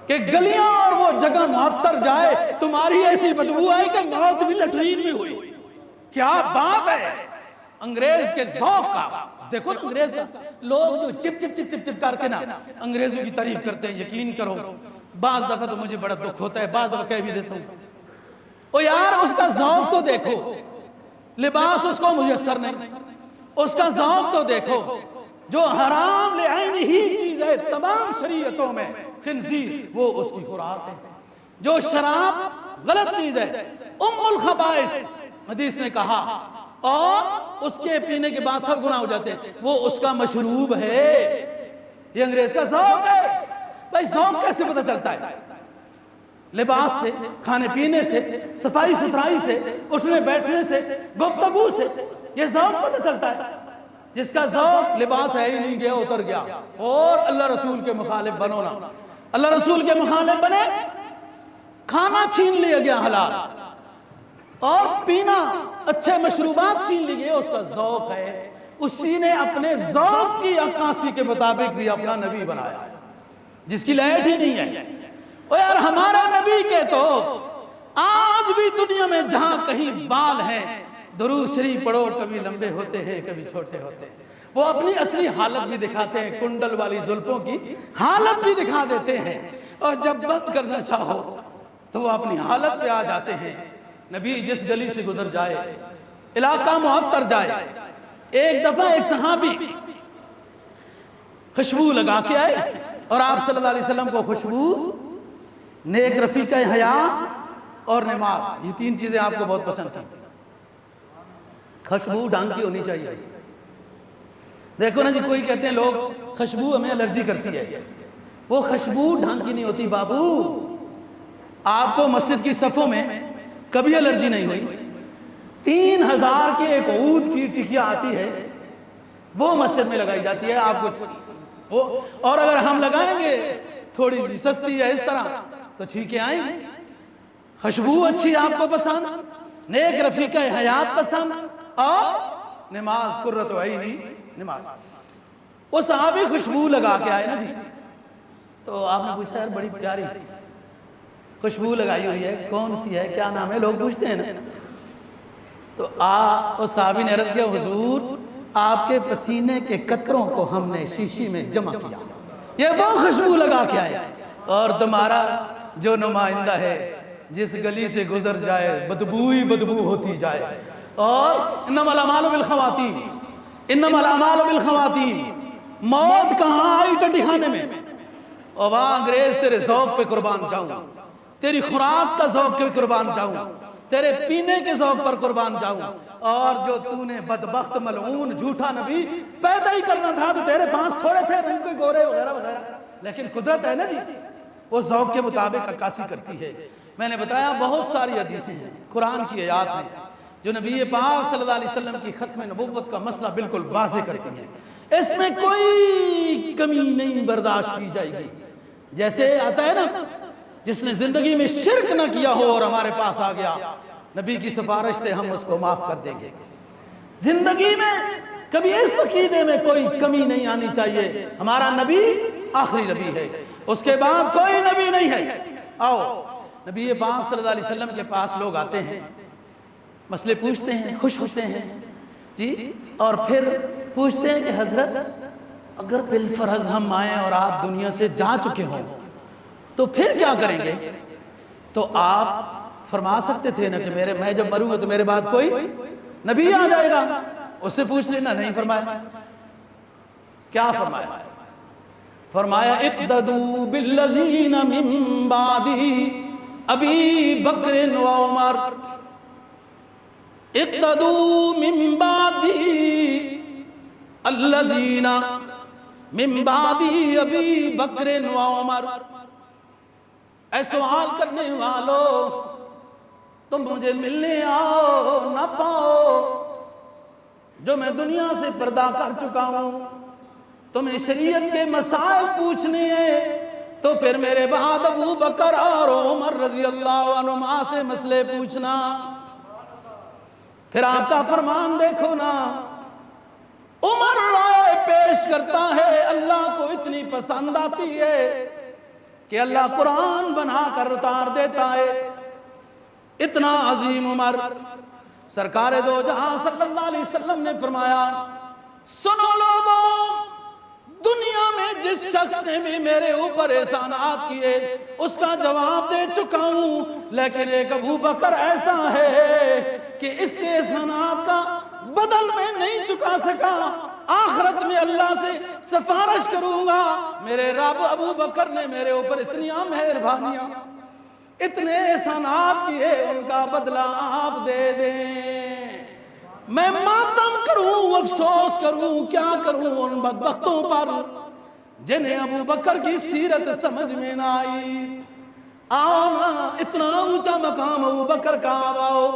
کہ گلیاں اور وہ جگہ معطر جائے، تمہاری ایسی بدبو آئے کہ موت بھی لٹرین میں ہوئی، کیا بات ہے۔ انگریز کے ذوق کا دیکھو نا، انگریز کا لوگ جو چپ چپ چپ چپ چپ کر کے نا انگریزوں کی تعریف کرتے ہیں، یقین کرو بعض دفعہ تو مجھے بڑا دکھ ہوتا ہے، بعض دفعہ کہہ بھی دیتا ہوں، او یار اس کا ذوق تو دیکھو، لباس اس کو میسر نہیں، اس کا ذوق تو دیکھو، جو حرام لعین ہی چیز ہے تمام شریعتوں میں، خنزیر وہ اس کی خوراک ہے، جو شراب غلط چیز ہے، ام الخبائث حدیث نے کہا، اور اس کے پینے کے بعد سب گناہ ہو جاتے ہیں، وہ اس کا مشروب ہے۔ یہ انگریز کا ذوق ہے۔ بھائی ذوق کیسے پتہ چلتا ہے؟ لباس سے، کھانے پینے سے، صفائی ستھرائی سے، اٹھنے بیٹھنے سے، گفتگو سے، یہ ذوق پتہ چلتا ہے۔ جس کا ذوق لباس ہے ہی نہیں، گیا اتر گیا، اور اللہ رسول کے مخالف بنو نا، اللہ رسول کے مخالف بنے کھانا چھین لیا گیا حلال، اور پینا اچھے مشروبات چھین لی گئے، اس کا ذوق ہے، اسی نے اپنے ذوق کی عکاسی کے مطابق بھی اپنا نبی بنایا جس کی لائٹ ہی نہیں ہے۔ اور یار ہمارا نبی کے تو آج بھی دنیا میں جہاں کہیں بال ہیں، درود شریف پڑھو، کبھی لمبے ہوتے ہیں کبھی چھوٹے ہوتے ہیں، وہ اپنی اصلی حالت بھی دکھاتے ہیں، کنڈل والی زلفوں کی حالت بھی دکھا دیتے ہیں، اور جب بند کرنا چاہو تو وہ اپنی حالت پہ آ جاتے ہیں۔ نبی جس گلی سے گزر جائے، علاقہ معطر جائے، ایک دفعہ ایک صحابی خوشبو لگا کے آئے، اور آپ صلی اللہ علیہ وسلم کو خوشبو، نیک رفیقہ حیات اور نماز، یہ تین چیزیں آپ کو بہت پسند تھیں۔ خوشبو ڈھنگ کی ہونی چاہیے۔ دیکھو نا جی، کوئی کہتے ہیں لوگ خوشبو ہمیں الرجی کرتی ہے، وہ خوشبو ڈھنگ کی نہیں ہوتی بابو۔ آپ کو مسجد کی صفوں میں کبھی الرجی نہیں ہوئی؟ 3000 کے ایک عود کی ٹکیا آتی ہے، وہ مسجد میں لگائی جاتی ہے، آپ کو اور اگر ہم لگائیں گے تھوڑی سی سستی ہے اس طرح تو چھینکیں آئیں گے۔ خوشبو اچھی آپ کو پسند، نیک رفیقہ حیات پسند، اور نماز قرۃ عینی نماز۔ وہ صحابی خوشبو لگا کے آئے نا جی، تو آپ نے پوچھا یار بڑی پیاری خوشبو لگائی ہوئی ہے، کون سی ہے، کیا نام ہے، لوگ پوچھتے ہیں نا۔ تو اس صحابی نے عرض کیا، حضور آپ کے پسینے کے قطروں کو ہم نے شیشی میں جمع کیا، یہ وہ خوشبو لگا کے آئے، اور تمہارا جو نمائندہ ہے جس گلی سے گزر جائے بدبو ہی بدبو ہوتی جائے، اور انما الاعمال بالخواتیم، انما الاعمال بالخواتیم، موت کہاں آئی ٹٹی خانے میں، اور وہاں انگریز تیرے ذوق پہ قربان جاؤں، تیری خوراک کا ذوق پہ قربان جاؤں، تیرے پینے کے ذوق پر قربان جاؤں، اور جو تو نے بدبخت ملعون جھوٹا نبی پیدا ہی کرنا تھا تو تیرے پاس تھوڑے تھے رنگ کے گورے وغیرہ وغیرہ، لیکن قدرت ہے نا جی، وہ ذوق کے مطابق عکاسی کرتی ہے۔ میں نے بتایا بہت ساری حدیثیں ہیں، قرآن کی آیات ہیں جو نبی پاک صلی اللہ علیہ وسلم کی ختم نبوت کا مسئلہ بالکل واضح کرتی ہیں، اس میں کوئی کمی نہیں برداشت کی جائے گی۔ جیسے آتا ہے نا، جس نے زندگی میں شرک نہ کیا ہو اور ہمارے پاس آ گیا، نبی کی سفارش سے ہم اس کو معاف کر دیں گے۔ زندگی میں کبھی اس عقیدے میں کوئی کمی نہیں آنی چاہیے، ہمارا نبی آخری نبی ہے، اس کے بعد کوئی نبی نہیں ہے۔ آؤ نبی پاک صلی اللہ علیہ وسلم کے پاس لوگ آتے ہیں، مسئلے پوچھتے ہیں، خوش ہوتے ہیں جی، اور پھر پوچھتے ہیں کہ حضرت اگر بالفرض ہم آئیں اور آپ دنیا سے جا چکے ہوں تو پھر کیا کریں گے؟ تو آپ فرما سکتے تھے نا کہ میں جب مروں گا تو میرے بعد کوئی نبی آ جائے گا، اس سے پوچھ لینا۔ نہیں فرمایا، کیا فرمایا؟ فرمایا اقتدوا بالذین من بعدی ابی بکر و عمر، اقتدوا من بعدی الذین من بعدی ابی بکر و عمر۔ اے سوال کرنے والو، تم مجھے ملنے آؤ نہ پاؤ، جو میں دنیا سے پردہ کر چکا ہوں، تمہیں شریعت کے مسائل پوچھنے ہیں تو پھر میرے بعد ابو بکر اور عمر رضی اللہ عنہما سے مسئلے پوچھنا۔ پھر آپ کا فرمان دیکھو نا، عمر رائے پیش کرتا ہے، اللہ کو اتنی پسند آتی ہے کہ اللہ قرآن بنا کر اتار دیتا ہے۔ اتنا عظیم عمر، سرکار دو جہاں صلی اللہ علیہ وسلم نے فرمایا، سنو لوگوں، دنیا میں جس شخص نے بھی میرے اوپر احسانات کیے اس کا جواب دے چکا ہوں، لیکن ایک ابو بکر ایسا ہے کہ اس کے احسانات کا بدل میں نہیں چکا سکا، آخرت میں اللہ سے سفارش کروں گا، میرے رب ابو بکر نے میرے اوپر اتنی مہربانیاں، اتنے احسانات کیے، ان کا بدلہ آپ دے دیں۔ میں ماتم کروں، افسوس کروں، کیا کروں ان بدبختوں پر جنہیں ابو بکر کی سیرت سمجھ میں نہ آئی۔ آنا اتنا اونچا مقام ابو بکر کا آؤ،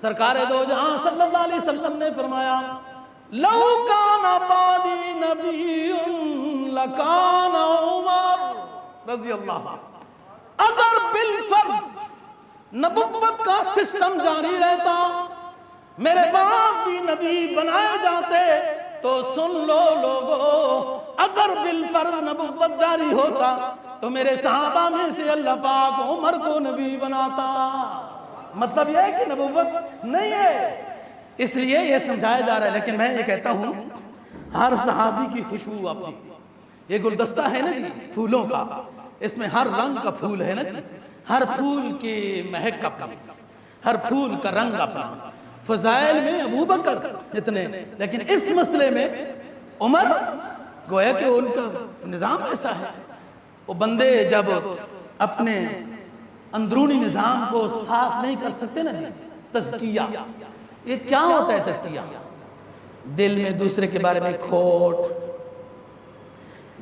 سرکار دو جہاں صلی اللہ علیہ وسلم نے فرمایا، لو کان بعدی نبی لکان عمر رضی اللہ عنہ، اگر بالفرض نبوت کا سسٹم جاری رہتا، میرے باپ بھی نبی بنائے جاتے، تو سن لو لوگو، اگر بالفرض نبوت جاری ہوتا تو میرے صحابہ میں سے اللہ پاک عمر کو نبی بناتا۔ مطلب یہ ہے کہ نبوت نہیں ہے، اس لیے یہ سمجھایا جا رہا ہے۔ لیکن میں یہ کہتا ہوں، ہر صحابی کی خوشبو اپنی، یہ گلدستہ ہے نا جی پھولوں کا، اس میں ہر رنگ کا پھول ہے نا جی، ہر پھول کی مہک اپنی، ہر پھول کا رنگ اپنا۔ فضائل میں ابو بکر اتنے، لیکن اس مسئلے میں عمر، گویا کہ ان کا نظام ایسا ہے، وہ بندے جب اپنے اندرونی نظام کو صاف نہیں کر سکتے نا جی، تزکیہ، یہ کیا ہوتا ہے تزکیہ؟ دل میں دوسرے کے بارے میں کھوٹ،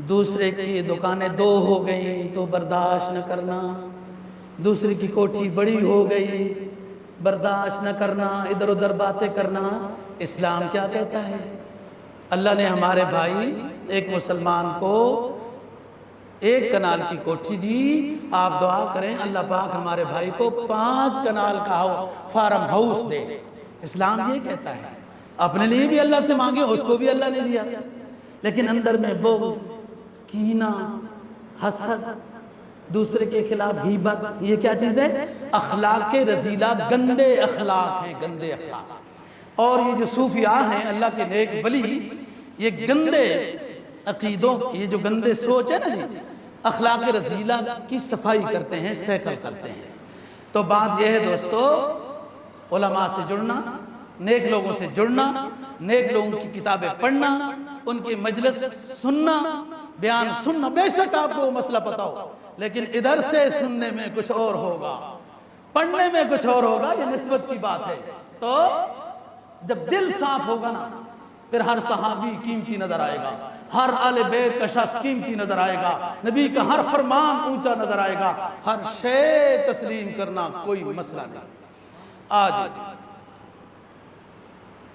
دوسرے کی دکانیں دو ہو گئیں تو برداشت نہ کرنا، دوسرے کی کوٹھی بڑی ہو گئی برداشت نہ کرنا، ادھر ادھر باتیں کرنا۔ اسلام کیا کہتا ہے؟ اللہ نے ہمارے بھائی ایک مسلمان کو ایک کنال کی کوٹھی دی، آپ دعا کریں اللہ پاک ہمارے بھائی کو 5 کنال کا فارم ہاؤس دے۔ اسلام یہ کہتا ہے، اپنے لیے بھی اللہ سے مانگے، اس کو بھی اللہ نے دیا، لیکن اندر میں بغض، کینہ، حسد، دوسرے کے خلاف غیبت، یہ کیا چیز ہے؟ اخلاق رذیلہ، گندے اخلاق ہیں، گندے اخلاق۔ اور یہ جو صوفیاء ہیں، اللہ کے نیک ولی، یہ گندے عقیدوں، یہ جو گندے سوچ ہے نا جی، اخلاق رذیلہ کی صفائی کرتے ہیں، سیکل کرتے ہیں۔ تو بات یہ ہے دوستو، علماء سے جڑنا، نیک لوگوں سے جڑنا، نیک لوگوں کی کتابیں پڑھنا، ان کی مجلس سننا، بیان سننا، بے شک آپ کو وہ مسئلہ پتا ہو، لیکن ادھر سے سننے میں کچھ اور ہوگا، پڑھنے میں کچھ اور ہوگا، یہ نسبت کی بات ہے۔ تو جب دل صاف ہوگا نا، پھر ہر صحابی قیمتی نظر آئے گا، ہر اہل بیت کا شخص قیمتی نظر آئے گا، نبی کا ہر فرمان اونچا نظر آئے گا، ہر شے تسلیم کرنا کوئی مسئلہ نہیں۔ آج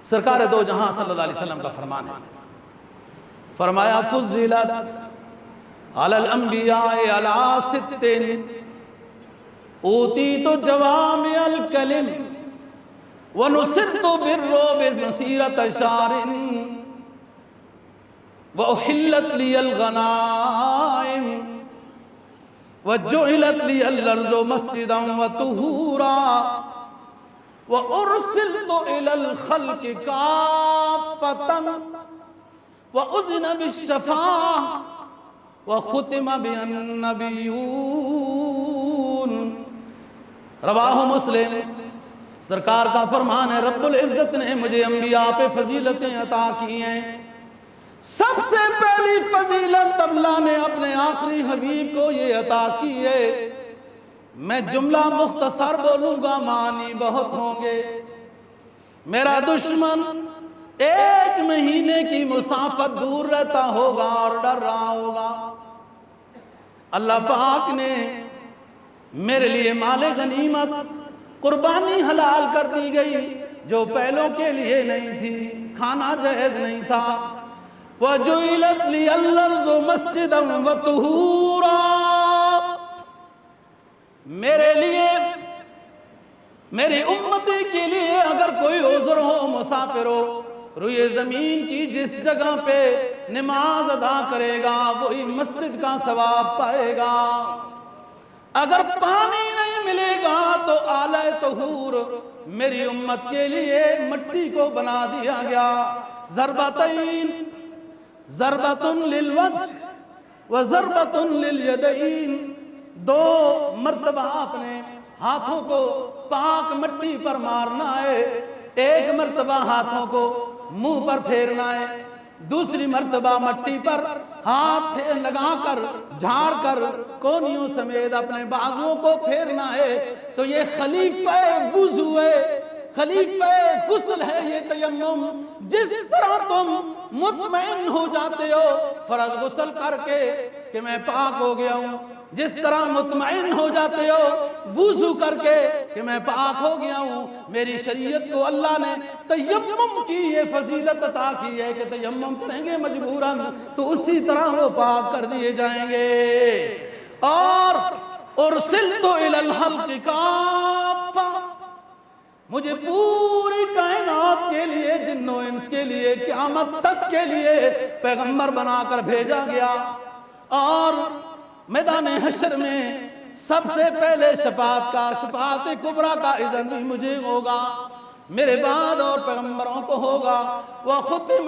سرکار دو جہاں صلی اللہ علیہ وسلم کا فرمان ہے، فرمایا فضلت علی الانبیاء علی 6 اوتیت جوامع الکلم ونصرت بالرعب مسیرۃ شہر وأحلت لی الغنائم وجعلت لی الارض مسجدا وطہورا وأرسلت إلى الخلق كافة وأذن بالشفاعة وختم بالنبيون۔ رواہ مسلم، سرکار کا فرمان ہے، رب العزت نے مجھے انبیاء پہ فضیلتیں عطا کی ہیں۔ سب سے پہلی فضیلت اللہ نے اپنے آخری حبیب کو یہ عطا کی ہے، میں جملہ مختصر بولوں گا، معنی بہت ہوں گے۔ میرا دشمن 1 مہینے کی مسافت دور رہتا ہوگا اور ڈر رہا ہوگا، اللہ پاک نے میرے لیے مال غنیمت قربانی حلال کر دی گئی، جو پہلوں کے لیے نہیں تھی، کھانا جائز نہیں تھا۔ وَجُعِلَتْ لِيَ الْأَرْضُ مَسْجِدًا وَطُہُورًا، میرے لیے، میری امتی کے لیے اگر کوئی عذر ہو، مسافر ہو، روئے زمین کی جس جگہ پہ نماز ادا کرے گا وہی مسجد کا ثواب پائے گا۔ اگر پانی نہیں ملے گا تو آلہ طہور میری امت کے لیے مٹی کو بنا دیا گیا۔ ضربتین، ضربۃ للوجہ و ضربۃ لیلیدین، 2 مرتبہ اپنے ہاتھوں کو پاک مٹی پر مارنا ہے، 1 مرتبہ ہاتھوں کو منہ پر پھیرنا ہے، دوسری مرتبہ مٹی پر ہاتھ لگا کر جھاڑ کر کونیوں سمیت اپنے بازوؤں کو پھیرنا ہے۔ تو یہ خلیفہ وضو ہے، خلیفہ غسل ہے یہ تیمم۔ جس طرح تم مطمئن ہو جاتے ہو فرض غسل کر کے کہ میں پاک ہو گیا ہوں، جس طرح مطمئن ہو جاتے ہو وضو کر کے کہ میں پاک ہو گیا ہوں، میری شریعت کو اللہ نے تیمم کی یہ فضیلت عطا کی ہے کہ تیمم کریں گے مجبوراً تو اسی طرح وہ پاک کر دیے جائیں گے۔ اور ارسلت الی الخلق کافہ، مجھے پوری کائنات کے لیے، جن و انس کے لیے، قیامت تک کے لیے پیغمبر بنا کر بھیجا گیا، اور میدان حشر میں سب سے پہلے شفاعت کبریٰ کا اذن بھی مجھے ہوگا، میرے بعد اور پیغمبروں کو ہوگا۔ وَخُتِمَ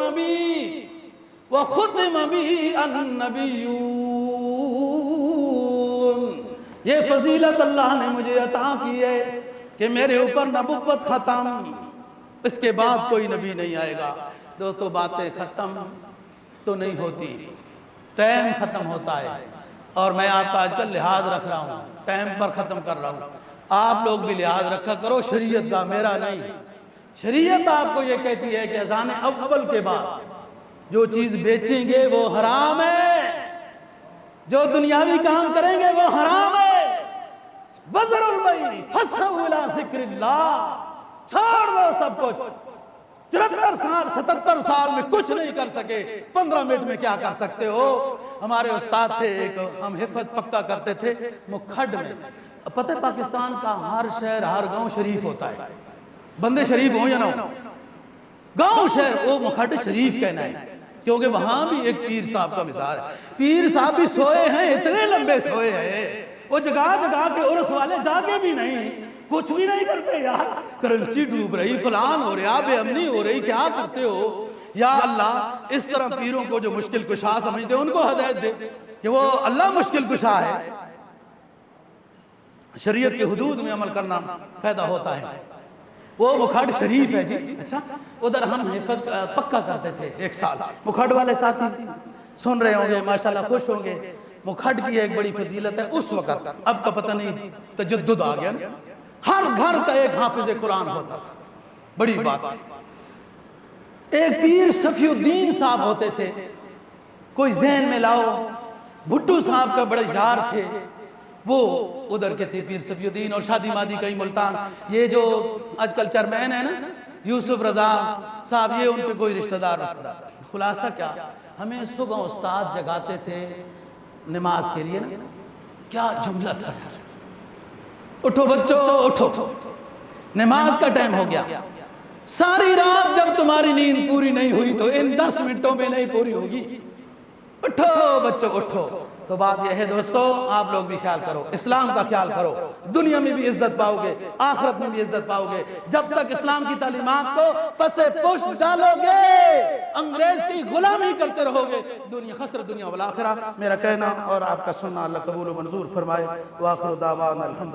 بِهِ النَّبِيُّونَ، یہ فضیلت اللہ نے مجھے عطا کی ہے کہ میرے اوپر نبوت ختم، اس کے بعد کوئی نبی نہیں آئے گا۔ دوستو باتیں ختم تو نہیں ہوتی، ٹائم ختم ہوتا ہے، اور میں آپ کا آج کل لحاظ رکھ رہا ہوں، ٹائم پر ختم کر رہا ہوں، آپ لوگ بھی لحاظ رکھا کرو شریعت کا، میرا نہیں۔ شریعت آپ کو یہ کہتی ہے کہ اذان اول کے بعد جو چیز بیچیں گے وہ حرام ہے، جو دنیاوی کام کریں گے وہ حرام ہے۔ وَذَرُوا الْبَيْعَ فَاسْعَوْا إِلَىٰ ذِكْرِ اللَّهِ، چھوڑ دو سب کچھ۔ 74 سال 77 سال میں کچھ نہیں کر سکے، 15 منٹ میں کیا کر سکتے ہو؟ ہمارے استاد تھے ایک، ہم حفظ پکا کرتے تھے مکھڈ میں۔ پتہ ہے پاکستان کا ہر شہر ہر گاؤں شریف ہوتا ہے، بندے شریف ہوں یا نہ ہوں، گاؤں شہر وہ مکھڈ شریف کہنا ہے، کیونکہ وہاں بھی ایک پیر صاحب کا مثال ہے۔ پیر صاحب بھی سوئے ہیں، اتنے لمبے سوئے ہیں، وہ جگہ جگہ کے عرس والے جاگے بھی نہیں، کچھ بھی نہیں کرتے یار، کرنسی ڈوب رہی، فلان ہو رہا، بے امنی ہو رہی، کیا کرتے ہو؟ یا اللہ اس طرح پیروں کو جو مشکل کشا سمجھتے ہیں ان کو ہدایت دے کہ وہ اللہ مشکل کشا ہے۔ شریعت کی حدود میں عمل کرنا فائدہ ہوتا ہے۔ وہ مکھڈ شریف ہے جی، اچھا ادھر ہم حفظ پکا کرتے تھے ایک سال، مکھڈ والے ساتھی سن رہے ہوں گے ماشاءاللہ، خوش ہوں گے۔ مکھڈ کی ایک بڑی فضیلت ہے، اس وقت اب کا پتہ نہیں تجدد آ گیا نا، ہر گھر کا ایک حافظ قرآن ہوتا تھا، بڑی بات ہے۔ ایک پیر صفی الدین صاحب ہوتے تھے، کوئی ذہن میں لاؤ، بھٹو صاحب کا بڑے یار تھے، وہ ادھر کے تھے پیر صفی الدین، اور شادی مادی کئی ملتان۔ یہ جو آج کل چیئرمین ہے نا یوسف رضا صاحب، یہ ان کے کوئی رشتہ دار۔ خلاصہ کیا، ہمیں صبح استاد جگاتے تھے نماز کے لیے نا، کیا جملہ تھا یار، اٹھو بچوں اٹھو، نماز کا ٹائم ہو گیا، ساری رات جب تمہاری نیند پوری نہیں ہوئی تو ان 10 منٹوں میں نہیں پوری ہوگی، اٹھو بچوں اٹھو۔ تو بات یہ ہے دوستو، آپ لوگ بھی خیال کرو، اسلام کا خیال کرو، دنیا میں بھی عزت پاؤ گے، آخرت میں بھی عزت پاؤ گے۔ جب تک اسلام کی تعلیمات کو پس پش ڈالو گے، انگریز کی غلامی کرتے رہو گے، دنیا خسر دنیا والآخرہ۔ میرا کہنا اور آپ کا سننا اللہ قبول و منظور فرمائے۔ وآخر دعوانا الحمد